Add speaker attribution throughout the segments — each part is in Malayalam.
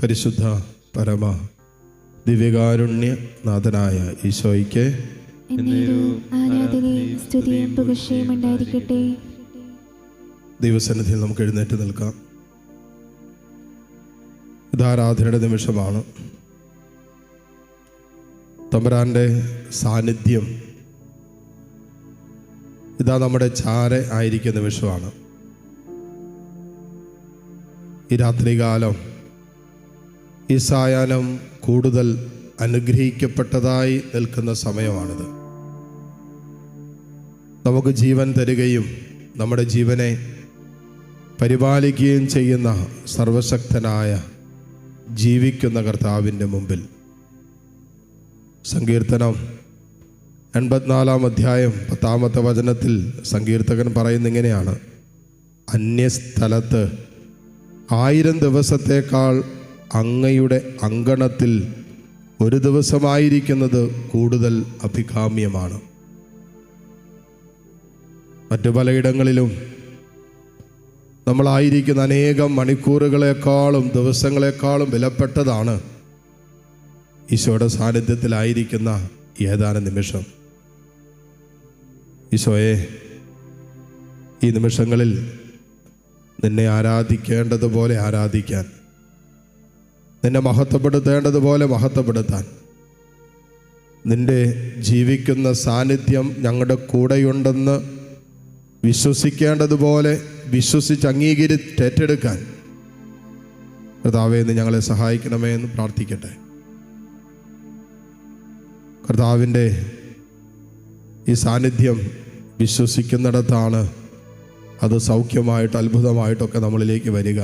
Speaker 1: പരിശുദ്ധ പരമ ദിവ്യകാരുണ്യ നാഥനായ ഈശോയ്ക്ക് ദൈവസന്നിധിയിൽ നമുക്ക് എഴുന്നേറ്റ് നിൽക്കാം. ഇതാരാധനയുടെ നിമിഷമാണ്. തമ്പുരാൻ്റെ സാന്നിധ്യം ഇതാ നമ്മുടെ ചാരെ ആയിരിക്കുന്ന നിമിഷമാണ്. ഈ രാത്രികാലം ഈ സായാഹ്നം കൂടുതൽ അനുഗ്രഹിക്കപ്പെട്ടതായി നിൽക്കുന്ന സമയമാണിത്. നമുക്ക് ജീവൻ തരികയും നമ്മുടെ ജീവനെ പരിപാലിക്കുകയും ചെയ്യുന്ന സർവശക്തനായ ജീവിക്കുന്ന കർത്താവിൻ്റെ മുമ്പിൽ സങ്കീർത്തനം 84 അധ്യായം 10 വചനത്തിൽ സങ്കീർത്തകൻ പറയുന്നിങ്ങനെയാണ്: അന്യസ്ഥലത്ത് 1000 ദിവസത്തേക്കാൾ അങ്ങയുടെ അങ്കണത്തിൽ ഒരു ദിവസമായിരിക്കുന്നത് കൂടുതൽ അഭികാമ്യമാണ്. മറ്റു പലയിടങ്ങളിലും നമ്മളായിരിക്കുന്ന അനേകം മണിക്കൂറുകളെക്കാളും ദിവസങ്ങളെക്കാളും വിലപ്പെട്ടതാണ് ഈശോയുടെ സാന്നിധ്യത്തിലായിരിക്കുന്ന ഏതാനും നിമിഷം. ഈശോയെ, ഈ നിമിഷങ്ങളിൽ നിന്നെ ആരാധിക്കേണ്ടതുപോലെ ആരാധിക്കാൻ, നിന്നെ മഹത്വപ്പെടുത്തേണ്ടതുപോലെ മഹത്വപ്പെടുത്താൻ, നിന്റെ ജീവിക്കുന്ന സാന്നിധ്യം ഞങ്ങളുടെ കൂടെയുണ്ടെന്ന് വിശ്വസിക്കേണ്ടതുപോലെ വിശ്വസിച്ച് അംഗീകരിച്ചേറ്റെടുക്കാൻ കർത്താവേ, ഇന്ന് ഞങ്ങളെ സഹായിക്കണമേ എന്ന് പ്രാർത്ഥിക്കട്ടെ. കർത്താവിൻ്റെ ഈ സാന്നിധ്യം വിശ്വസിക്കുന്നിടത്താണ് അത് സൗഖ്യമായിട്ട് അത്ഭുതമായിട്ടൊക്കെ നമ്മളിലേക്ക് വരിക.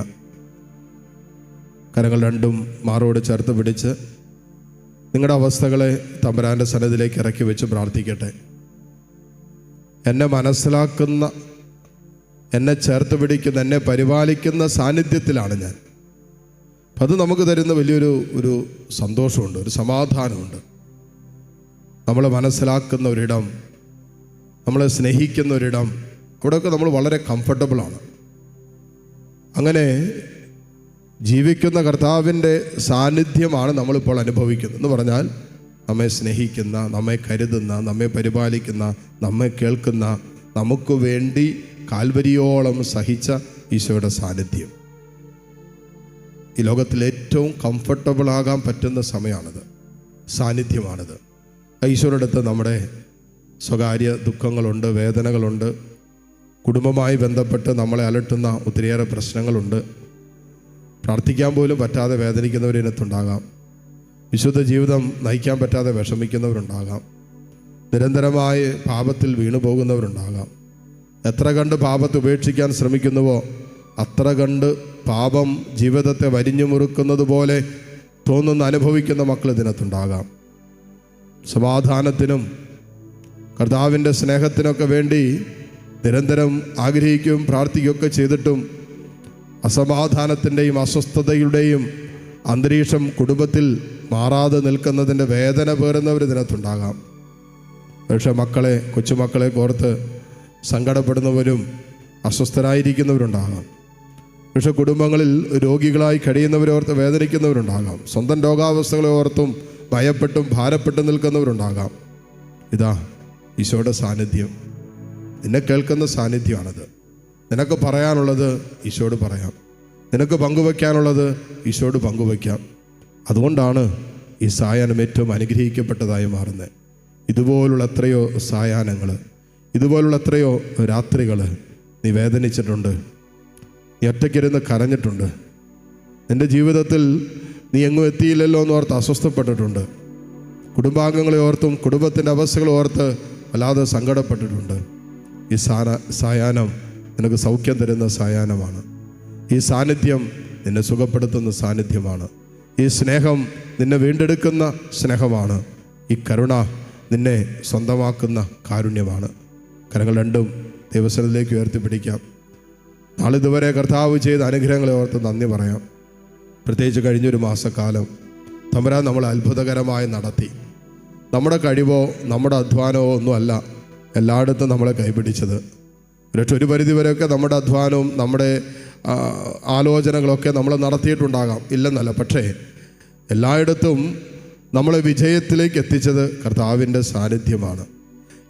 Speaker 1: കരങ്ങൾ രണ്ടും മാറോട് ചേർത്ത് പിടിച്ച് നിങ്ങളുടെ അവസ്ഥകളെ തമ്പുരാൻ്റെ സന്നിധിയിലേക്ക് ഇറക്കി വെച്ച് പ്രാർത്ഥിക്കട്ടെ. എന്നെ മനസ്സിലാക്കുന്ന, എന്നെ ചേർത്ത് പിടിക്കുന്ന, എന്നെ പരിപാലിക്കുന്ന സാന്നിധ്യത്തിലാണ് ഞാൻ. അപ്പം അത് നമുക്ക് തരുന്ന വലിയൊരു സന്തോഷമുണ്ട്, ഒരു സമാധാനമുണ്ട്. നമ്മളെ മനസ്സിലാക്കുന്ന ഒരിടം, നമ്മളെ സ്നേഹിക്കുന്ന ഒരിടം, അവിടെയൊക്കെ നമ്മൾ വളരെ കംഫർട്ടബിളാണ്. അങ്ങനെ ജീവിക്കുന്ന കർത്താവിൻ്റെ സാന്നിധ്യമാണ് നമ്മളിപ്പോൾ അനുഭവിക്കുന്നത്. എന്ന് പറഞ്ഞാൽ നമ്മെ സ്നേഹിക്കുന്ന, നമ്മെ കരുതുന്ന, നമ്മെ പരിപാലിക്കുന്ന, നമ്മെ കേൾക്കുന്ന, നമുക്ക് വേണ്ടി കാൽവരിയോളം സഹിച്ച ഈശോയുടെ സാന്നിധ്യം. ഈ ലോകത്തിൽ ഏറ്റവും കംഫർട്ടബിളാകാൻ പറ്റുന്ന സമയമാണിത്, സാന്നിധ്യമാണിത്. ഈശോയുടെ അടുത്ത് നമ്മുടെ സ്വകാര്യ ദുഃഖങ്ങളുണ്ട്, വേദനകളുണ്ട്, കുടുംബമായി ബന്ധപ്പെട്ട് നമ്മളെ അലട്ടുന്ന ഒത്തിരിയേറെ പ്രശ്നങ്ങളുണ്ട്. പ്രാർത്ഥിക്കാൻ പോലും പറ്റാതെ വേദനിക്കുന്നവരിനകത്തുണ്ടാകാം. വിശുദ്ധ ജീവിതം നയിക്കാൻ പറ്റാതെ വിഷമിക്കുന്നവരുണ്ടാകാം. നിരന്തരമായി പാപത്തിൽ വീണു പോകുന്നവരുണ്ടാകാം. എത്ര കണ്ട് പാപത്തെ ഉപേക്ഷിക്കാൻ ശ്രമിക്കുന്നുവോ അത്ര കണ്ട് പാപം ജീവിതത്തെ വരിഞ്ഞു മുറുക്കുന്നത് പോലെ തോന്നുന്ന അനുഭവിക്കുന്ന മക്കൾ ഇതിനകത്തുണ്ടാകാം. സമാധാനത്തിനും കർത്താവിൻ്റെ സ്നേഹത്തിനൊക്കെ വേണ്ടി നിരന്തരം ആഗ്രഹിക്കുകയും പ്രാർത്ഥിക്കുകയൊക്കെ ചെയ്തിട്ടും അസമാധാനത്തിൻ്റെയും അസ്വസ്ഥതയുടെയും അന്തരീക്ഷം കുടുംബത്തിൽ മാറാതെ നിൽക്കുന്നതിൻ്റെ വേദന പേറുന്നവർ ഇതിനകത്തുണ്ടാകാം. പക്ഷേ മക്കളെ, കൊച്ചുമക്കളെ ഓർത്ത് സങ്കടപ്പെടുന്നവരും അസ്വസ്ഥരായിരിക്കുന്നവരുണ്ടാകാം. പക്ഷെ കുടുംബങ്ങളിൽ രോഗികളായി കഴിയുന്നവരോർത്ത് വേദനിക്കുന്നവരുണ്ടാകാം. സ്വന്തം രോഗാവസ്ഥകളെ ഓർത്തും ഭയപ്പെട്ടും ഭാരപ്പെട്ടും നിൽക്കുന്നവരുണ്ടാകാം. ഇതാ ഈശോയുടെ സാന്നിധ്യം, നിന്നെ കേൾക്കുന്ന സാന്നിധ്യമാണത്. നിനക്ക് പറയാനുള്ളത് ഈശോയോട് പറയാം, നിനക്ക് പങ്കുവയ്ക്കാനുള്ളത് ഈശോയോട് പങ്കുവയ്ക്കാം. അതുകൊണ്ടാണ് ഈ സായാഹ്നം ഏറ്റവും അനുഗ്രഹിക്കപ്പെട്ടതായി മാറുന്നത്. ഇതുപോലുള്ള എത്രയോ സായാഹ്നങ്ങൾ, ഇതുപോലുള്ള എത്രയോ രാത്രികൾ നീ വേദനിച്ചിട്ടുണ്ട്, നീ ഒറ്റയ്ക്കിരുന്ന് കരഞ്ഞിട്ടുണ്ട്, നിൻ്റെ ജീവിതത്തിൽ നീ എങ്ങും എത്തിയില്ലല്ലോ എന്നോർത്ത് അസ്വസ്ഥപ്പെട്ടിട്ടുണ്ട്, കുടുംബാംഗങ്ങളെ ഓർത്തും കുടുംബത്തിൻ്റെ അവസ്ഥകളെ ഓർത്ത് വല്ലാതെ സങ്കടപ്പെട്ടിട്ടുണ്ട്. ഈ സായാഹ്നം നിനക്ക് സൗഖ്യം തരുന്ന സായാഹ്നമാണ്. ഈ സാന്നിധ്യം നിന്നെ സുഖപ്പെടുത്തുന്ന സാന്നിധ്യമാണ്. ഈ സ്നേഹം നിന്നെ വീണ്ടെടുക്കുന്ന സ്നേഹമാണ്. ഈ കരുണ നിന്നെ സ്വന്തമാക്കുന്ന കാരുണ്യമാണ്. കരങ്ങൾ രണ്ടും ദൈവസന്നിധിയിലേക്ക് ഉയർത്തിപ്പിടിക്കാം. നാളിതുവരെ കർത്താവ് ചെയ്ത അനുഗ്രഹങ്ങളെ ഓർത്ത് നന്ദി പറയാം. പ്രത്യേകിച്ച് കഴിഞ്ഞൊരു മാസക്കാലം തമ്പുരാൻ നമ്മളെ അത്ഭുതകരമായി നടത്തി. നമ്മുടെ കഴിവോ നമ്മുടെ അധ്വാനമോ ഒന്നുമല്ല എല്ലായിടത്തും നമ്മളെ കൈപിടിച്ചത്. ഒരു പരിധിവരെയൊക്കെ നമ്മുടെ അധ്വാനവും നമ്മുടെ ആലോചനകളൊക്കെ നമ്മൾ നടത്തിയിട്ടുണ്ടാകാം, ഇല്ലെന്നല്ല. പക്ഷേ എല്ലായിടത്തും നമ്മളെ വിജയത്തിലേക്ക് എത്തിച്ചത് കർത്താവിൻ്റെ സാന്നിധ്യമാണ്.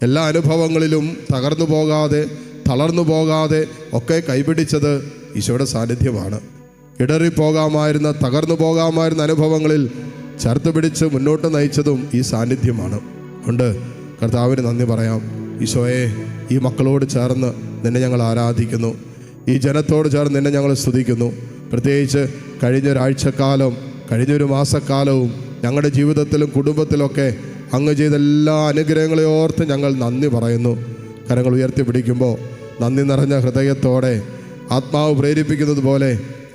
Speaker 1: എല്ലാ അനുഭവങ്ങളിലും തകർന്നു പോകാതെ തളർന്നു പോകാതെ ഒക്കെ കൈപിടിച്ചത് ഈശോയുടെ സാന്നിധ്യമാണ്. ഇടറിപ്പോകാമായിരുന്ന തകർന്നു പോകാമായിരുന്ന അനുഭവങ്ങളിൽ ചേർത്ത് പിടിച്ച് മുന്നോട്ട് നയിച്ചതും ഈ സാന്നിധ്യമാണ്. അതുകൊണ്ട് കർത്താവിന് നന്ദി പറയാം. ഈശോയെ, ഈ മക്കളോട് ചേർന്ന് നിന്നെ ഞങ്ങൾ ആരാധിക്കുന്നു, ഈ ജനത്തോട് ചേർന്ന് നിന്നെ ഞങ്ങൾ സ്തുതിക്കുന്നു. പ്രത്യേകിച്ച് കഴിഞ്ഞൊരാഴ്ചക്കാലം, കഴിഞ്ഞൊരു മാസക്കാലവും ഞങ്ങളുടെ ജീവിതത്തിലും കുടുംബത്തിലൊക്കെ അങ്ങ് ചെയ്ത എല്ലാ അനുഗ്രഹങ്ങളെ ഓർത്ത് ഞങ്ങൾ നന്ദി പറയുന്നു. കരങ്ങൾ ഉയർത്തിപ്പിടിക്കുമ്പോൾ നന്ദി നിറഞ്ഞ ഹൃദയത്തോടെ ആത്മാവ് പ്രേരിപ്പിക്കുന്നത് പോലെ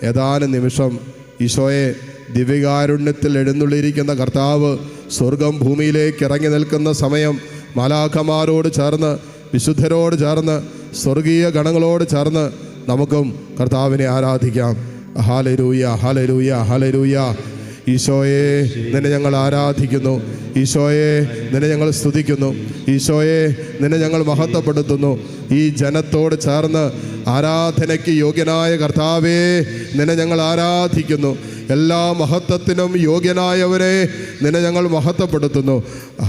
Speaker 1: ഏതാനും നിമിഷം ഈശോയെ, ദിവ്യകാരുണ്യത്തിൽ എഴുന്നള്ളിയിരിക്കുന്ന കർത്താവ് സ്വർഗം ഭൂമിയിലേക്ക് ഇറങ്ങി നിൽക്കുന്ന സമയം മാലാഖമാരോട് ചേർന്ന്, വിശുദ്ധരോട് ചേർന്ന്, സ്വർഗീയ ഗണങ്ങളോട് ചേർന്ന് നമുക്കും കർത്താവിനെ ആരാധിക്കാം. ഹല്ലേലൂയ, ഹല്ലേലൂയ, ഹല്ലേലൂയ. ഈശോയെ, നിന്നെ ഞങ്ങൾ ആരാധിക്കുന്നു. ഈശോയെ, നിന്നെ ഞങ്ങൾ സ്തുതിക്കുന്നു. ഈശോയെ, നിന്നെ ഞങ്ങൾ മഹത്വപ്പെടുത്തുന്നു. ഈ ജനത്തോട് ചേർന്ന് ആരാധനയ്ക്ക് യോഗ്യനായ കർത്താവേ, നിന്നെ ഞങ്ങൾ ആരാധിക്കുന്നു. എല്ലാ മഹത്വത്തിനും യോഗ്യനായവരെ നിന്നെ ഞങ്ങൾ മഹത്വപ്പെടുത്തുന്നു.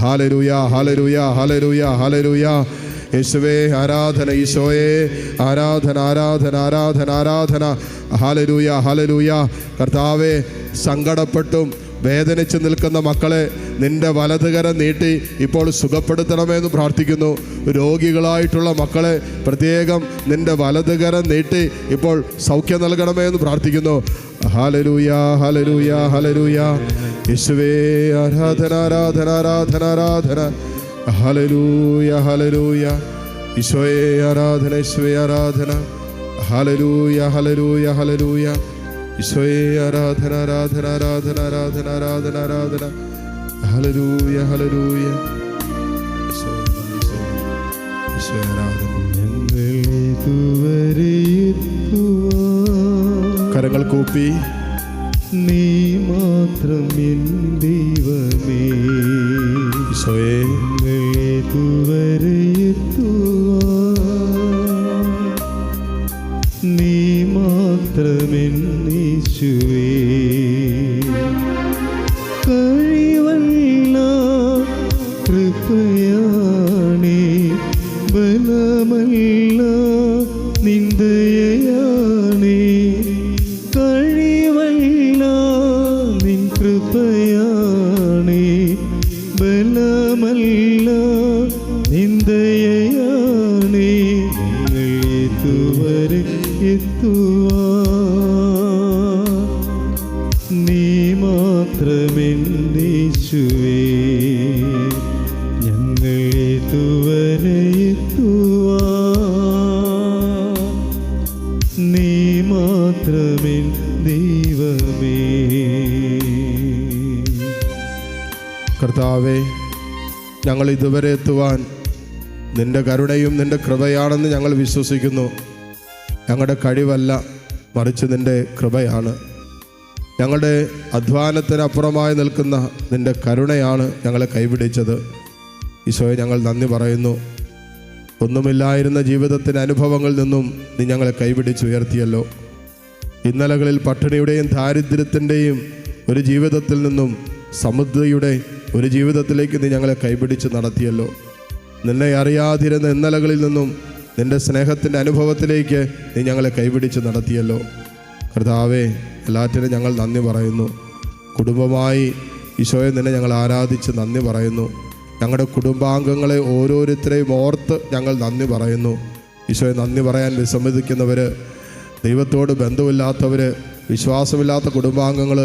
Speaker 1: ഹല്ലേലൂയ, ഹല്ലേലൂയ, ഹല്ലേലൂയ, ഹല്ലേലൂയ. യേശുവേ ആരാധന, ഈശോയെ ആരാധന, ആരാധന, ആരാധന, ആരാധന. ഹല്ലേലൂയ, ഹല്ലേലൂയ. കർത്താവേ, സങ്കടപ്പെട്ടും വേദനിച്ച് നിൽക്കുന്ന മക്കളെ നിൻ്റെ വലതുകരം നീട്ടി ഇപ്പോൾ സുഖപ്പെടുത്തണമെന്ന് പ്രാർത്ഥിക്കുന്നു. രോഗികളായിട്ടുള്ള മക്കളെ പ്രത്യേകം നിൻ്റെ വലതുകരം നീട്ടി ഇപ്പോൾ സൗഖ്യം നൽകണമെന്ന് പ്രാർത്ഥിക്കുന്നു. ഹല്ലേലൂയ, ഹല്ലേലൂയ, ഹല്ലേലൂയ. യേശുവേ ആരാധന, ആരാധന, ആരാധന, ആരാധന. ഹല്ലേലൂയ, ഹല്ലേലൂയ. ഈശോയെ ആരാധന, ഈശോയെ ആരാധന. ഹല്ലേലൂയ, ഹല്ലേലൂയ, ഹല്ലേലൂയ. ഈശോയെ ആരാധന, ആരാധന, ആരാധന, ആരാധന, ആരാധന, ആരാധന. ഹല്ലേലൂയ, ഹല്ലേലൂയ. ഈശോയെ ആരാധന. കരങ്ങൾ കൂപ്പി
Speaker 2: നീ മാത്രം എൻ ദൈവമേ,
Speaker 1: ഈശോയെ
Speaker 2: ഇതുവരെ നീ മാത്രമെൻ യേശുവേ. കഴിവല്ല കൃപയാണേ, ബലമല്ല നിന്ദയാണേ. കഴിവല്ല നിൻ കൃപയാണേ, ബലമല്ല നിന്ദയാണേ. ഞങ്ങൾ ഇതുവരെ നീ മാത്രമെൻ യേശുവേ. ഞങ്ങൾ ഇതുവരെ നീ മാത്രമെൻ ദൈവമേ.
Speaker 1: കർത്താവേ, ഞങ്ങൾ ഇതുവരെ എത്തുവാൻ നിൻ്റെ കരുണയും നിൻ്റെ കൃപയാണെന്ന് ഞങ്ങൾ വിശ്വസിക്കുന്നു. ഞങ്ങളുടെ കഴിവല്ല, മറിച്ച് നിൻ്റെ കൃപയാണ്. ഞങ്ങളുടെ അധ്വാനത്തിനപ്പുറമായി നിൽക്കുന്ന നിൻ്റെ കരുണയാണ് ഞങ്ങളെ കൈപിടിച്ചത്. ഈശോയെ, ഞങ്ങൾ നന്ദി പറയുന്നു. ഒന്നുമില്ലായിരുന്ന ജീവിതത്തിൻ്റെ അനുഭവങ്ങളിൽ നിന്നും നീ ഞങ്ങളെ കൈപിടിച്ചുയർത്തിയല്ലോ. ഇന്നലകളിൽ പട്ടിണിയുടെയും ദാരിദ്ര്യത്തിൻ്റെയും ഒരു ജീവിതത്തിൽ നിന്നും സമൃദ്ധിയുടെ ഒരു ജീവിതത്തിലേക്ക് നീ ഞങ്ങളെ കൈപിടിച്ച് നടത്തിയല്ലോ. നിന്നെ അറിയാതിരുന്ന ഇന്നലകളിൽ നിന്നും നിൻ്റെ സ്നേഹത്തിൻ്റെ അനുഭവത്തിലേക്ക് നീ ഞങ്ങളെ കൈപിടിച്ച് നടത്തിയല്ലോ. കർത്താവേ, എല്ലാറ്റിനും ഞങ്ങൾ നന്ദി പറയുന്നു. കുടുംബമായി ഈശോയെ നിന്നെ ഞങ്ങൾ ആരാധിച്ച് നന്ദി പറയുന്നു. ഞങ്ങളുടെ കുടുംബാംഗങ്ങളെ ഓരോരുത്തരെയും ഓർത്ത് ഞങ്ങൾ നന്ദി പറയുന്നു. ഈശോയെ, നന്ദി പറയാൻ വിസമ്മതിക്കുന്നവർ, ദൈവത്തോട് ബന്ധമില്ലാത്തവർ, വിശ്വാസമില്ലാത്ത കുടുംബാംഗങ്ങൾ,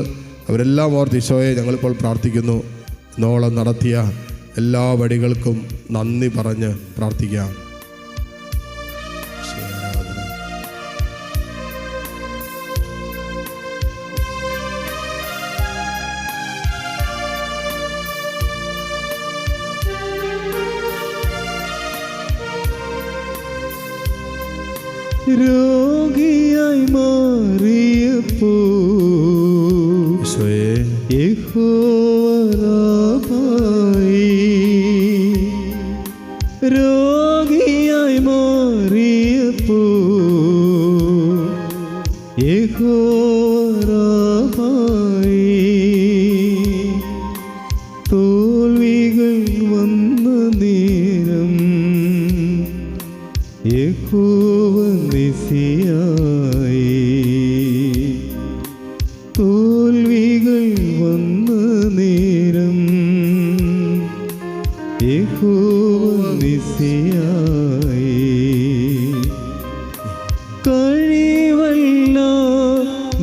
Speaker 1: അവരെല്ലാം ഓർത്ത് ഈശോയെ ഞങ്ങളിപ്പോൾ പ്രാർത്ഥിക്കുന്നു. ഇന്നോളം നടത്തിയ എല്ലാ വഴികൾക്കും നന്ദി പറഞ്ഞ് പ്രാർത്ഥിക്കാം.
Speaker 2: രോഗിയായി മാറിയപ്പോൾ യഹോവ റാഫായി, രോഗിയായി മാറിയപ്പോൾ തോൽവികൾ വന്ന നേരം യഹോവ നിസിയായി കഴിവല്ല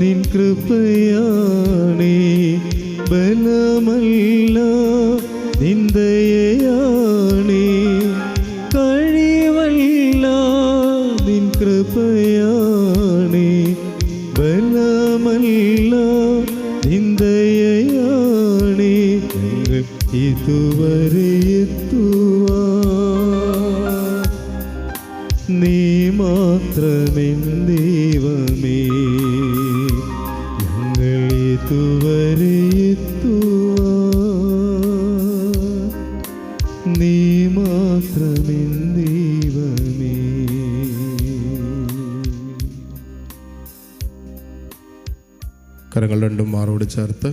Speaker 2: നിൻ കൃപയാണേ ബലമല്ല നിന്ദയാണേ കഴിവല്ല നിൻ കൃപയാണേ ബലമല്ല നിന്ദയാണേ ഞങ്ങൾ ഇതുവരെ എത്തുവാൻ നീ മാത്രമെൻ ദൈവമേ ഞങ്ങൾ ഇതുവരെ എത്തുവാൻ നീ മാത്രമെൻ ദൈവമേ.
Speaker 1: കരങ്ങൾ രണ്ടും മാറോട് ചേർത്ത്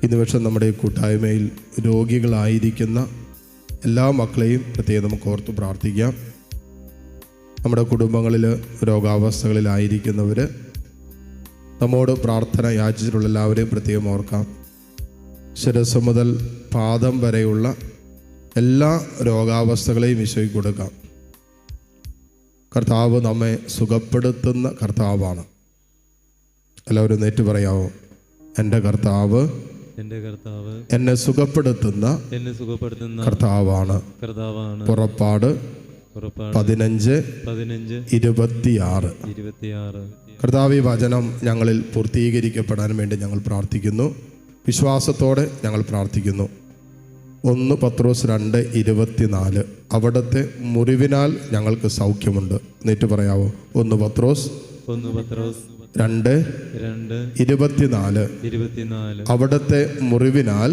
Speaker 1: ഈ നിമിഷം നമ്മുടെ കൂട്ടായ്മയിൽ രോഗികളായിരിക്കുന്ന എല്ലാ മക്കളെയും പ്രത്യേകം നമുക്ക് ഓർത്ത് പ്രാർത്ഥിക്കാം. നമ്മുടെ കുടുംബങ്ങളിൽ രോഗാവസ്ഥകളിലായിരിക്കുന്നവർ, നമ്മോട് പ്രാർത്ഥന യാചിച്ചിട്ടുള്ള എല്ലാവരെയും പ്രത്യേകം ഓർക്കാം. ശിരസ് മുതൽ പാദം വരെയുള്ള എല്ലാ രോഗാവസ്ഥകളെയും ഈശോയ്ക്ക് കൊടുക്കാം. കർത്താവ് നമ്മെ സുഖപ്പെടുത്തുന്ന കർത്താവാണ്. എല്ലാവരും നേറ്റ് പറയാമോ? എൻ്റെ കർത്താവ് എന്നെ സുഖപ്പെടുത്തുന്ന കർത്താവാണ്. പുറപ്പാട് 15:26. കർത്താവ് ഈ വചനം ഞങ്ങളിൽ പൂർത്തീകരിക്കപ്പെടാൻ വേണ്ടി ഞങ്ങൾ പ്രാർത്ഥിക്കുന്നു. വിശ്വാസത്തോടെ ഞങ്ങൾ പ്രാർത്ഥിക്കുന്നു. 1 പത്രോസ് 2:24. അവിടുത്തെ മുറിവിനാൽ ഞങ്ങൾക്ക് സൗഖ്യമുണ്ട്. നേറ്റ് പറയാവോ? 1 പത്രോസ് 2:24. അവിടുത്തെ മുറിവിനാൽ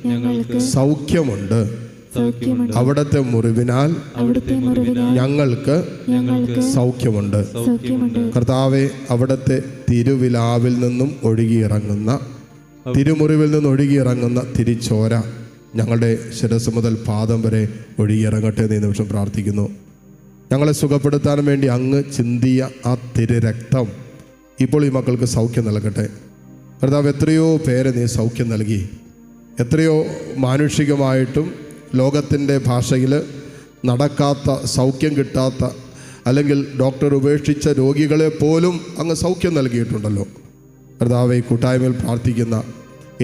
Speaker 1: ഞങ്ങൾക്ക് സൗഖ്യമുണ്ട്. അവിടുത്തെ മുറിവിനാൽ ഞങ്ങൾക്ക് സൗഖ്യമുണ്ട്. കർത്താവെ, അവിടുത്തെ തിരുവിലാവിൽ നിന്നും ഒഴുകിയിറങ്ങുന്ന, തിരുമുറിവിൽ നിന്ന് ഒഴുകിയിറങ്ങുന്ന തിരിച്ചോര ഞങ്ങളുടെ ശിരസ് മുതൽ പാദം വരെ ഒഴുകിയിറങ്ങട്ടെ എന്ന് ഈ നിമിഷം പ്രാർത്ഥിക്കുന്നു. ഞങ്ങളെ സുഖപ്പെടുത്താൻ വേണ്ടി അങ്ങ് ചിന്തിയ ആ തിരുരക്തം ഇപ്പോൾ ഈ മക്കൾക്ക് സൗഖ്യം നൽകട്ടെ. കർത്താവ്, എത്രയോ പേരെ നീ സൗഖ്യം നൽകി. എത്രയോ മാനുഷികമായിട്ടും ലോകത്തിൻ്റെ ഭാഷയിൽ നടക്കാത്ത, സൗഖ്യം കിട്ടാത്ത, അല്ലെങ്കിൽ ഡോക്ടർ ഉപേക്ഷിച്ച രോഗികളെ പോലും അങ്ങ് സൗഖ്യം നൽകിയിട്ടുണ്ടല്ലോ. കർത്താവേ, കൂട്ടായ്മയിൽ പ്രാർത്ഥിക്കുന്ന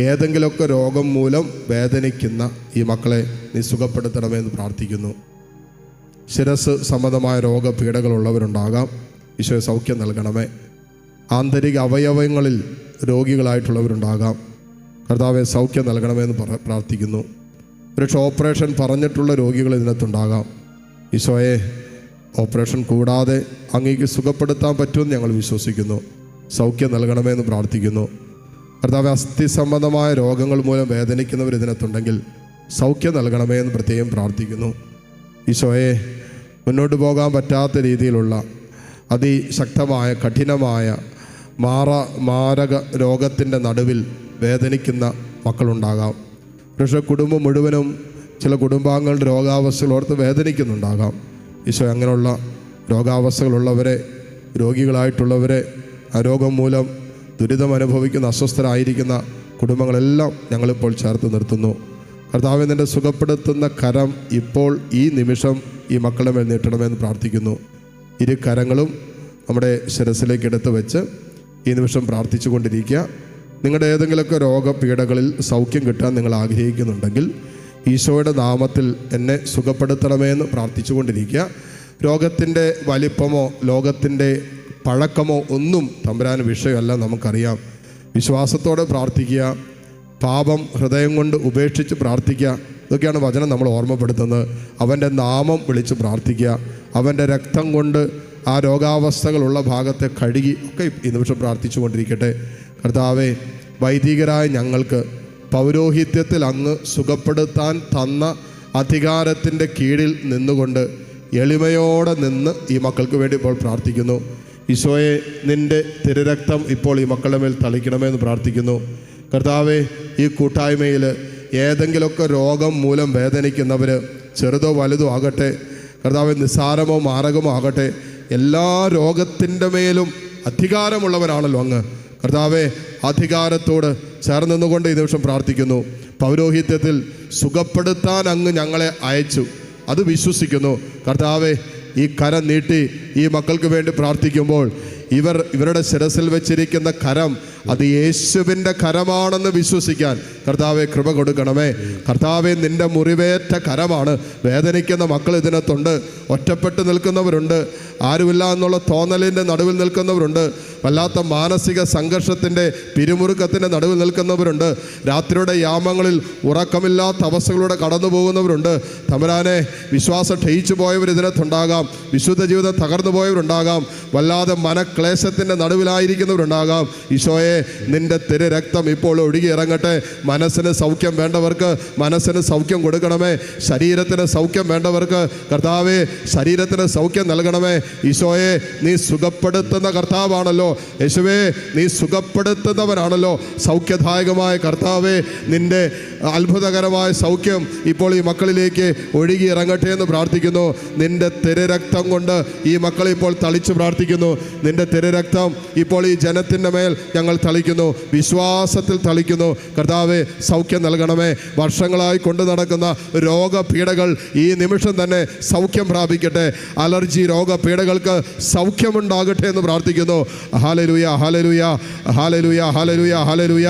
Speaker 1: ഏതെങ്കിലുമൊക്കെ രോഗം മൂലം വേദനിക്കുന്ന ഈ മക്കളെ നീ സുഖപ്പെടുത്തണമെന്ന് പ്രാർത്ഥിക്കുന്നു. ശിരസ് സംബന്ധമായ രോഗപീഠകളുള്ളവരുണ്ടാകാം. ഈശോയെ സൗഖ്യം നൽകണമേ. ആന്തരിക അവയവങ്ങളിൽ രോഗികളായിട്ടുള്ളവരുണ്ടാകാം. കർത്താവെ, സൗഖ്യം നൽകണമെന്ന് പ്രാർത്ഥിക്കുന്നു. ഒരു ഓപ്പറേഷൻ പറഞ്ഞിട്ടുള്ള രോഗികൾ ഇതിനകത്തുണ്ടാകാം. ഈശോയെ, ഓപ്പറേഷൻ കൂടാതെ അങ്ങേക്ക് സുഖപ്പെടുത്താൻ പറ്റുമെന്ന് ഞങ്ങൾ വിശ്വസിക്കുന്നു. സൗഖ്യം നൽകണമെന്ന് പ്രാർത്ഥിക്കുന്നു. കർത്താവെ, അസ്ഥി സംബന്ധമായ രോഗങ്ങൾ മൂലം വേദനിക്കുന്നവർ ഇതിനകത്തുണ്ടെങ്കിൽ സൗഖ്യം നൽകണമേ എന്ന് പ്രത്യേകം പ്രാർത്ഥിക്കുന്നു. ഈശോയെ, മുന്നോട്ട് പോകാൻ പറ്റാത്ത രീതിയിലുള്ള അതിശക്തമായ കഠിനമായ മാരക രോഗത്തിൻ്റെ നടുവിൽ വേദനിക്കുന്ന മക്കളുണ്ടാകാം. പക്ഷേ കുടുംബം മുഴുവനും ചില കുടുംബാംഗങ്ങളുടെ രോഗാവസ്ഥകൾ ഓർത്ത് വേദനിക്കുന്നുണ്ടാകാം. ഈശോ, അങ്ങനെയുള്ള രോഗാവസ്ഥകളുള്ളവരെ, രോഗികളായിട്ടുള്ളവരെ, ആ രോഗം മൂലം ദുരിതം അനുഭവിക്കുന്ന, അസ്വസ്ഥരായിരിക്കുന്ന കുടുംബങ്ങളെല്ലാം ഞങ്ങളിപ്പോൾ ചേർത്ത് നിർത്തുന്നു. കർത്താവേ, നിൻ്റെ സുഖപ്പെടുത്തുന്ന കരം ഇപ്പോൾ ഈ നിമിഷം ഈ മക്കളുടെ മേൽ നീട്ടണമെന്ന് പ്രാർത്ഥിക്കുന്നു. ഇരു കരങ്ങളും നമ്മുടെ ശിരസിലേക്ക് എടുത്ത് വെച്ച് ഈ നിമിഷം പ്രാർത്ഥിച്ചു കൊണ്ടിരിക്കുക. നിങ്ങളുടെ ഏതെങ്കിലുമൊക്കെ രോഗപീഠകളിൽ സൗഖ്യം കിട്ടാൻ നിങ്ങൾ ആഗ്രഹിക്കുന്നുണ്ടെങ്കിൽ ഈശോയുടെ നാമത്തിൽ എന്നെ സുഖപ്പെടുത്തണമെന്ന് പ്രാർത്ഥിച്ചു കൊണ്ടിരിക്കുക. രോഗത്തിൻ്റെ വലിപ്പമോ ലോകത്തിൻ്റെ പഴക്കമോ ഒന്നും തമ്പുരാന് വിഷയമല്ല, നമുക്കറിയാം. വിശ്വാസത്തോടെ പ്രാർത്ഥിക്കുക. പാപം ഹൃദയം കൊണ്ട് ഉപേക്ഷിച്ച് പ്രാർത്ഥിക്കുക. ഇതൊക്കെയാണ് വചനം നമ്മൾ ഓർമ്മപ്പെടുത്തുന്നത്. അവൻ്റെ നാമം വിളിച്ച് പ്രാർത്ഥിക്കുക. അവൻ്റെ രക്തം കൊണ്ട് ആ രോഗാവസ്ഥകളുള്ള ഭാഗത്തെ കഴുകി ഒക്കെ ഈ നിമിഷം പ്രാർത്ഥിച്ചു കൊണ്ടിരിക്കട്ടെ. കർത്താവേ, വൈദികരായ ഞങ്ങൾക്ക് പൗരോഹിത്യത്തിൽ അങ്ങ് സുഖപ്പെടുത്താൻ തന്ന അധികാരത്തിൻ്റെ കീഴിൽ നിന്നുകൊണ്ട് എളിമയോടെ നിന്ന് ഈ മക്കൾക്ക് വേണ്ടി ഇപ്പോൾ പ്രാർത്ഥിക്കുന്നു. ഈശോയെ, നിൻ്റെ തിരുരക്തം ഇപ്പോൾ ഈ മക്കളുടെ മേൽ തളിക്കണമെന്ന് പ്രാർത്ഥിക്കുന്നു. കർത്താവേ, ഈ കൂട്ടായ്മയിൽ ഏതെങ്കിലുമൊക്കെ രോഗം മൂലം വേദനിക്കുന്നവർ, ചെറുതോ വലുതോ ആകട്ടെ, കർത്താവേ, നിസ്സാരമോ മാരകമോ ആകട്ടെ, എല്ലാ രോഗത്തിൻ്റെ മേലും അധികാരമുള്ളവനാണല്ലോ അങ്ങ്. കർത്താവെ, അധികാരത്തോട് ചേർന്ന് നിന്നുകൊണ്ട് ഈ നിമിഷം പ്രാർത്ഥിക്കുന്നു. പൗരോഹിത്യത്തിൽ സുഖപ്പെടുത്താൻ അങ്ങ് ഞങ്ങളെ അയച്ചു, അത് വിശ്വസിക്കുന്നു. കർത്താവെ, ഈ കരം നീട്ടി ഈ മക്കൾക്ക് വേണ്ടി പ്രാർത്ഥിക്കുമ്പോൾ ഇവരുടെ ശിരസിൽ വെച്ചിരിക്കുന്ന കരം അത് യേശുവിൻ്റെ കരമാണെന്ന് വിശ്വസിക്കാൻ കർത്താവെ കൃപ കൊടുക്കണമേ. കർത്താവെ, നിൻ്റെ മുറിവേറ്റ കരമാണ്. വേദനിക്കുന്ന മക്കൾ ഇതിനകത്തുണ്ട്, ഒറ്റപ്പെട്ട് നിൽക്കുന്നവരുണ്ട്, ആരുമില്ല എന്നുള്ള തോന്നലിൻ്റെ നടുവിൽ നിൽക്കുന്നവരുണ്ട്, വല്ലാത്ത മാനസിക സംഘർഷത്തിൻ്റെ പിരിമുറുക്കത്തിൻ്റെ നടുവിൽ നിൽക്കുന്നവരുണ്ട്, രാത്രിയുടെ യാമങ്ങളിൽ ഉറക്കമില്ലാത്ത അവസ്ഥകളിലൂടെ കടന്നു പോകുന്നവരുണ്ട്. തമ്പുരാനെ, വിശ്വാസം ക്ഷയിച്ചു പോയവർ ഇതിനകത്തുണ്ടാകാം, വിശുദ്ധ ജീവിതം തകർന്നു പോയവരുണ്ടാകാം, വല്ലാതെ മനക്ലേശത്തിൻ്റെ നടുവിലായിരിക്കുന്നവരുണ്ടാകാം. ഈശോയെ, നിൻ്റെ തിരു രക്തം ഇപ്പോൾ ഒഴുകി ഇറങ്ങട്ടെ. മനസ്സിന് സൗഖ്യം വേണ്ടവർക്ക് മനസ്സിന് സൗഖ്യം കൊടുക്കണമേ. ശരീരത്തിന് സൗഖ്യം വേണ്ടവർക്ക് കർത്താവെ ശരീരത്തിന് സൗഖ്യം നൽകണമേ. ഈശോയെ, നീ സുഖപ്പെടുത്തുന്ന കർത്താവാണല്ലോ. യേശുവേ, നീ സുഖപ്പെടുത്തുന്നവനാണല്ലോ. സൗഖ്യദായകമായ കർത്താവെ, നിൻ്റെ അത്ഭുതകരമായ സൗഖ്യം ഇപ്പോൾ ഈ മക്കളിലേക്ക് ഒഴുകി ഇറങ്ങട്ടെ എന്ന് പ്രാർത്ഥിക്കുന്നു. നിൻ്റെ തിരുരക്തം കൊണ്ട് ഈ മക്കളെ ഇപ്പോൾ തളിച്ച് പ്രാർത്ഥിക്കുന്നു. നിൻ്റെ തിരുരക്തം ഇപ്പോൾ ഈ ജനത്തിൻ്റെ മേൽ ഞങ്ങൾ തളിക്കുന്നു, വിശ്വാസത്തിൽ തളിക്കുന്നു. കർത്താവെ, സൗഖ്യം നൽകണമേ. വർഷങ്ങളായി കൊണ്ടു നടക്കുന്ന രോഗപീഠകൾ ഈ നിമിഷം തന്നെ സൗഖ്യം പ്രാപിക്കട്ടെ. അലർജി രോഗപീഠകൾക്ക് സൗഖ്യമുണ്ടാകട്ടെ എന്ന് പ്രാർത്ഥിക്കുന്നു. ഹല്ലേലൂയ, ഹല്ലേലൂയ, ഹല്ലേലൂയ, ഹല്ലേലൂയ, ഹല്ലേലൂയ,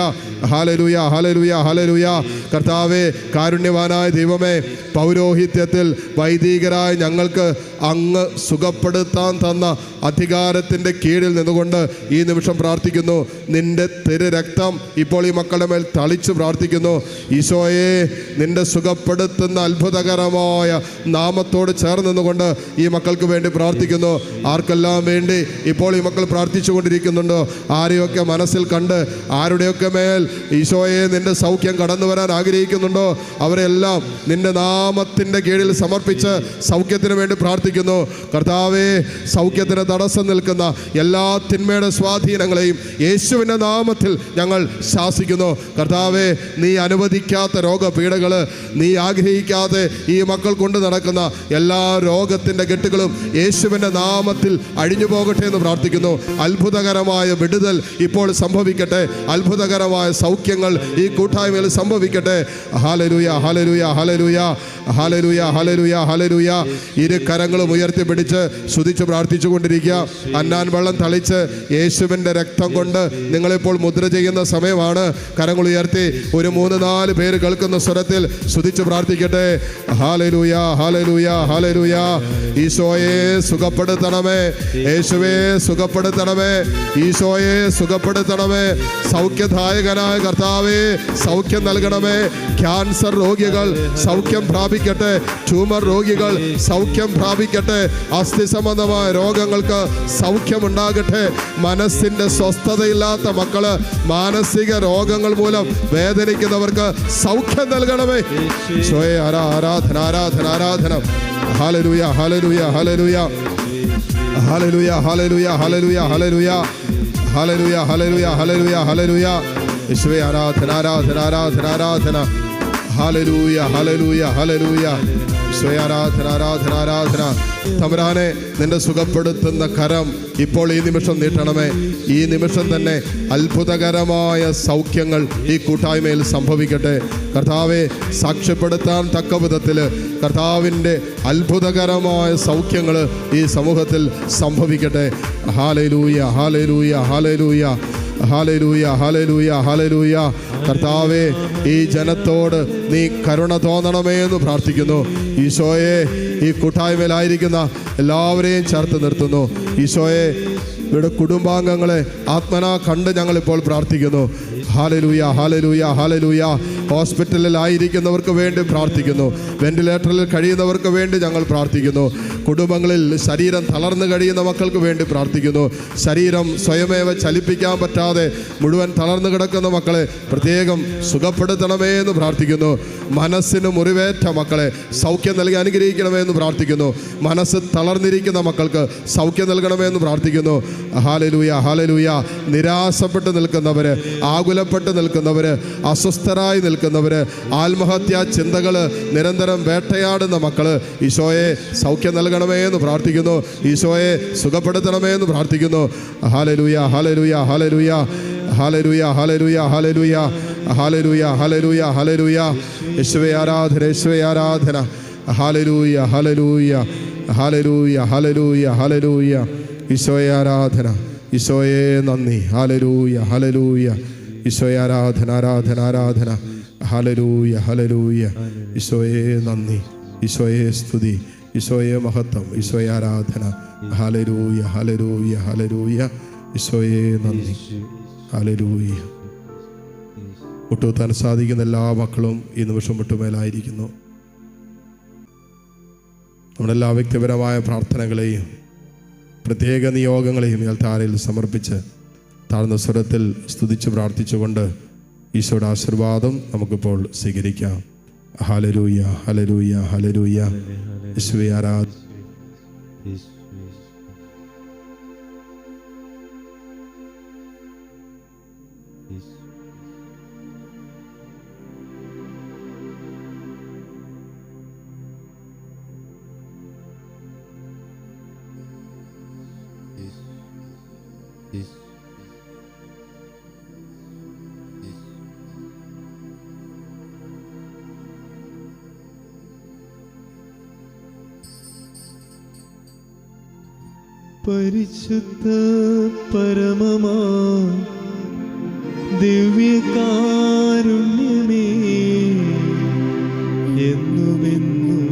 Speaker 1: ഹല്ലേലൂയ, ഹല്ലേലൂയ, ഹല്ലേലൂയ. കർത്താവെ, കാരുണ്യവാനായ ദൈവമേ, പൗരോഹിത്യത്തിൽ വൈദികരായ ഞങ്ങൾക്ക് അങ്ങ് സുഖപ്പെടുത്താൻ തന്ന അധികാരത്തിൻ്റെ കീഴിൽ നിന്നുകൊണ്ട് ഈ നിമിഷം പ്രാർത്ഥിക്കുന്നു. നിൻ്റെ തിരു രക്തം ഇപ്പോൾ ഈ മക്കളുടെ മേൽ തളിച്ച് പ്രാർത്ഥിക്കുന്നു. ഈശോയെ, നിൻ്റെ സുഖപ്പെടുത്തുന്ന അത്ഭുതകരമായ നാമത്തോട് ചേർന്ന് നിന്നുകൊണ്ട് ഈ മക്കൾക്ക് വേണ്ടി പ്രാർത്ഥിക്കുന്നു. ആർക്കെല്ലാം വേണ്ടി ഇപ്പോൾ ഈ മക്കൾ പ്രാർത്ഥിച്ചു കൊണ്ടിരിക്കുന്നുണ്ടോ, ആരെയൊക്കെ മനസ്സിൽ കണ്ട് ആരുടെയൊക്കെ മേൽ ഈശോയെ നിൻ്റെ സൗഖ്യം കടന്നു വരാൻ ആഗ്രഹിക്കുന്നുണ്ടോ, അവരെല്ലാം നിൻ്റെ നാമത്തിൻ്റെ കീഴിൽ സമർപ്പിച്ച് സൗഖ്യത്തിന് വേണ്ടി പ്രാർത്ഥിക്കുന്നു. കർത്താവേ, സൗഖ്യത്തിന് തടസ്സം നിൽക്കുന്ന എല്ലാ തിന്മയുടെ സ്വാധീനങ്ങളെയും യേശുവിൻ്റെ നാമത്തിൽ ഞങ്ങൾ ശാസിക്കുന്നു. കർത്താവേ, നീ അനുവദിക്കാത്ത രോഗപീഠകൾ, നീ ആഗ്രഹിക്കാതെ ഈ മക്കൾ കൊണ്ട് നടക്കുന്ന എല്ലാ രോഗത്തിൻ്റെ കെട്ടുകളും യേശുവിൻ്റെ നാമത്തിൽ അഴിഞ്ഞു പോകട്ടെ എന്ന് പ്രാർത്ഥിക്കുന്നു. അത്ഭുതകരമായ വിടുതൽ ഇപ്പോൾ സംഭവിക്കട്ടെ. അത്ഭുതകരമായ സൗഖ്യങ്ങൾ ഈ കൂട്ടായ്മയിൽ സംഭവിക്കട്ടെ. ഹല്ലേലൂയ, ഹല്ലേലൂയ, ഹല്ലേലൂയ, ഹല്ലേലൂയ, ഹല്ലേലൂയ, ഹല്ലേലൂയ. ഇരു കരങ്ങളും ഉയർത്തിപ്പിടിച്ച് സ്തുതിച്ച് പ്രാർത്ഥിച്ചു കൊണ്ടിരിക്കുക. അന്നാൻ വെള്ളം തളിച്ച് യേശുവിൻ്റെ രക്തം കൊണ്ട് നിങ്ങളിപ്പോൾ മുദ്ര ചെയ്യുന്ന സമയമാണ്. കരങ്ങൾ ഉയർത്തി ഒരു 3-4 പേര് കേൾക്കുന്ന സ്വരത്തിൽ സ്തുതിച്ച് പ്രാർത്ഥിക്കട്ടെ. ഹല്ലേലൂയ, ഹല്ലേലൂയ, ഹല്ലേലൂയ. ഈശോയെ സുഖപ്പെടുത്തണമേ, യേശുവേ സുഖപ്പെടുത്തണമേ, ഈശോയെ സുഖപ്പെടുത്തണമേ. സൗഖ്യദായകനായ കർത്താവേ, സൗഖ്യം നൽകണമേ. ക്യാൻസർ രോഗികൾ സൗഖ്യം പ്രാപിക്കട്ടെ, ട്യൂമർ രോഗികൾ സൗഖ്യം പ്രാപിക്കട്ടെ, അസ്ഥി സംബന്ധമായ രോഗങ്ങൾക്ക് സൗഖ്യമുണ്ടാകട്ടെ. മനസ്സിൻ്റെ സ്വസ്ഥതയില്ലാത്ത മക്കള്, മാനസിക രോഗങ്ങൾ മൂലം വേദനിക്കുന്നവർക്ക് സൗഖ്യം നൽകണമേ. ഈശോയെ ആരാധന, ആരാധന, ആരാധന. ഹല്ലേലൂയ, ഹല്ലേലൂയ, ഹല്ലേലൂയ, ഹല്ലേലൂയ, ഹല്ലേലൂയ, ഹല്ലേലൂയ, ഹല്ലേലൂയ, ഹല്ലേലൂയ, ഹല്ലേലൂയ, ഹല്ലേലൂയ, ഹല്ലേലൂയ. യേശുവേ ആരാധന, ആരാധന, ആരാധന, ആരാധന. ഹല്ലേലൂയ, ഹല്ലേലൂയ, ഹല്ലേലൂയ. യേശുവേ ആരാധന, ആരാധന, ആരാധന. തമ്പുരാനെ, നിന്റെ സുഖപ്പെടുത്തുന്ന കരം ഇപ്പോൾ ഈ നിമിഷം നീട്ടണമേ. ഈ നിമിഷം തന്നെ അത്ഭുതകരമായ സൗഖ്യങ്ങൾ ഈ കൂട്ടായ്മയിൽ സംഭവിക്കട്ടെ. കർത്താവെ, സാക്ഷ്യപ്പെടുത്താൻ തക്ക വിധത്തിൽ കർത്താവിൻ്റെ അത്ഭുതകരമായ സൗഖ്യങ്ങൾ ഈ സമൂഹത്തിൽ സംഭവിക്കട്ടെ. ഹല്ലേലൂയ, ഹല്ലേലൂയ, ഹല്ലേലൂയ, ഹല്ലേലൂയ, ഹല്ലേലൂയ, ഹല്ലേലൂയ. കർത്താവേ, ഈ ജനത്തോട് നീ കരുണ തോന്നണമേ എന്ന് പ്രാർത്ഥിക്കുന്നു. ഈശോയെ, ഈ കൂട്ടായ്മയിലായിരിക്കുന്ന എല്ലാവരെയും ചേർത്ത് നിർത്തുന്നു. ഈശോയെ, ഇവിടെ കുടുംബാംഗങ്ങളെ ആത്മനാ കണ്ട് ഞങ്ങളിപ്പോൾ പ്രാർത്ഥിക്കുന്നു. ഹല്ലേലൂയ, ഹല്ലേലൂയ, ഹല്ലേലൂയ. ഹോസ്പിറ്റലിലായിരിക്കുന്നവർക്ക് വേണ്ടി പ്രാർത്ഥിക്കുന്നു. വെന്റിലേറ്ററിൽ കഴിയുന്നവർക്ക് വേണ്ടി ഞങ്ങൾ പ്രാർത്ഥിക്കുന്നു. കുടുംബങ്ങളിൽ ശരീരം തളർന്നു കഴിയുന്ന മക്കൾക്ക് വേണ്ടി പ്രാർത്ഥിക്കുന്നു. ശരീരം സ്വയമേവ ചലിപ്പിക്കാൻ പറ്റാതെ മുഴുവൻ തളർന്നു കിടക്കുന്ന മക്കളെ പ്രത്യേകം സുഖപ്പെടുത്തണമേ എന്ന് പ്രാർത്ഥിക്കുന്നു. മനസ്സിന് മുറിവേറ്റ മക്കളെ സൗഖ്യം നൽകി അനുഗ്രഹിക്കണമേ എന്ന് പ്രാർത്ഥിക്കുന്നു. മനസ്സ് തളർന്നിരിക്കുന്ന മക്കൾക്ക് സൗഖ്യം നൽകണമേ എന്ന് പ്രാർത്ഥിക്കുന്നു. Hallelujah, hallelujah. നിരാശപ്പെട്ട് നിൽക്കുന്നവർ, ആകുലപ്പെട്ട് നിൽക്കുന്നവർ, അസ്വസ്ഥരായി നിൽക്കുന്നവർ, നിൽക്കുന്നവര്, ആത്മഹത്യാ ചിന്തകൾ നിരന്തരം വേട്ടയാടുന്ന മക്കള്, ഈശോയെ സൗഖ്യം നൽകണമേ എന്ന് പ്രാർത്ഥിക്കുന്നു. ഈശോയെ സുഖപ്പെടുത്തണമേ എന്ന് പ്രാർത്ഥിക്കുന്നു. ഹല്ലേലൂയ, ഹല്ലേലൂയ, ഹല്ലേലൂയ, ഹല്ലേലൂയ, ഹല്ലേലൂയ, ഹല്ലേലൂയ, ഹല്ലേലൂയ, ഹല്ലേലൂയ, ഹല്ലേലൂയ. യേശുവേ ആരാധന, യേശുവേ ആരാധന. ഹല്ലേലൂയ, ഹല്ലേലൂയ, ഹല്ലേലൂയ, ഹല്ലേലൂയ, ഹല്ലേലൂയ. ഈശോയെ ആരാധന, ഈശോയെ നന്ദി. Hallelujah, hallelujah. ഈശോയെ ആരാധന, ആരാധന, ആരാധന. ഹല്ലേലൂയ, ഹല്ലേലൂയ. ഈശോയെ നന്ദി, ഈശോയെ സ്തുതി, ഈശോയെ മഹത്വം, ഈശോയെ ആരാധന. ഹല്ലേലൂയ, ഹല്ലേലൂയ, ഹല്ലേലൂയ. ഈശോയെ നന്ദി. ഹല്ലേലൂയ. മുട്ടുകുത്താൻ സാധിക്കുന്ന എല്ലാ മക്കളും ഈ നിമിഷം മുട്ടുമേലായിരിക്കുന്നു. നമ്മളെല്ലാ വ്യക്തിപരമായ പ്രാർത്ഥനകളെയും പ്രത്യേക നിയോഗങ്ങളെയും താരയിൽ സമർപ്പിച്ച് താഴ്ന്ന സ്വരത്തിൽ സ്തുതിച്ച് പ്രാർത്ഥിച്ചുകൊണ്ട് ഈശോയുടെ ആശീർവാദം നമുക്കിപ്പോൾ സ്വീകരിക്കാം. ഹല്ലേലൂയ, ഹല്ലേലൂയ, ഹല്ലേലൂയ. യേശുവേ ആരാധന.
Speaker 2: പരിശുദ്ധ പരമമാ ദിവ്യകാരുണ്യമേ, എന്നുമെന്നും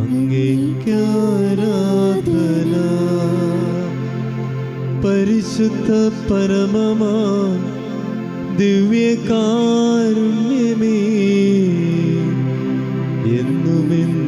Speaker 2: അങ്ങേയ്ക്കാരാധന. പരിശുദ്ധ പരമമാ ദിവ്യകാരുണ്യമേ, എന്നുമെന്നും